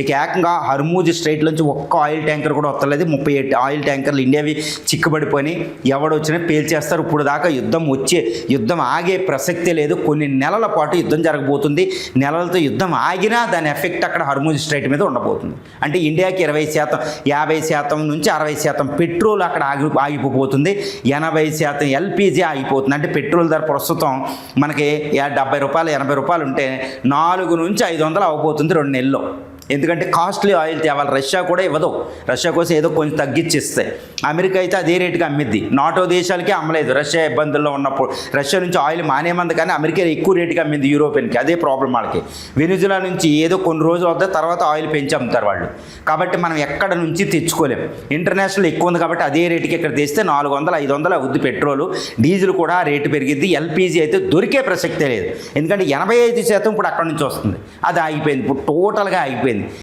ఇక ఏకంగా Hormuz straight నుంచి ఒక్క ఆయిల్ ట్యాంకర్ కూడా వస్తలేదు. 38 ఆయిల్ ట్యాంకర్లు ఇండియావి చిక్కుబడిపోయి ఎవడొచ్చినా పేల్చేస్తారు. ఇప్పుడు దాకా యుద్ధం ఆగే ప్రసక్తే లేదు. కొన్ని నెలల పాటు యుద్ధం జరగబోతుంది. నెలలతో యుద్ధం ఆగినా దాని ఎఫెక్ట్ అక్కడ హర్మూజ్ స్ట్రైట్ మీద ఉండబోతుంది. అంటే ఇండియాకి 20%, 50% నుంచి 60% పెట్రోల్ అక్కడ ఆగిపోతుంది. 80% ఎల్పిజి ఆగిపోతుంది. అంటే పెట్రోల్ ధర ప్రస్తుతం మనకి 70 రూపాయలు 80 రూపాయలు ఉంటే 400 నుంచి 500 అవ్వబోతుంది 2 నెలల్లో. ఎందుకంటే కాస్ట్లీ ఆయిల్ తేవాలి. రష్యా కూడా ఇవ్వదు. రష్యా కోసం ఏదో కొంచెం తగ్గించిస్తే అమెరికా అయితే అదే రేటుకి అమ్మిద్ది. నాటో దేశాలకే అమ్మలేదు రష్యా ఇబ్బందుల్లో ఉన్నప్పుడు. రష్యా నుంచి ఆయిల్ మానేమంది కానీ అమెరికా ఎక్కువ రేటుకి అమ్మింది యూరోపియన్కి. అదే ప్రాబ్లం వాళ్ళకి. వెనిజులా నుంచి ఏదో కొన్ని రోజులు అవుతాయి, తర్వాత ఆయిల్ పెంచి అమ్ముతారు వాళ్ళు. కాబట్టి మనం ఎక్కడ నుంచి తెచ్చుకోలేం. ఇంటర్నేషనల్ ఎక్కువ ఉంది కాబట్టి అదే రేటుకి ఇక్కడ తెస్తే 400, 500 అవుద్ది పెట్రోలు. డీజిల్ కూడా రేటు పెరిగిద్ది. ఎల్పిజి అయితే దొరికే ప్రసక్తే లేదు. ఎందుకంటే 85% ఇప్పుడు అక్కడ నుంచి వస్తుంది. అది ఆగిపోయింది. ఇప్పుడు టోటల్గా ఆగిపోయింది.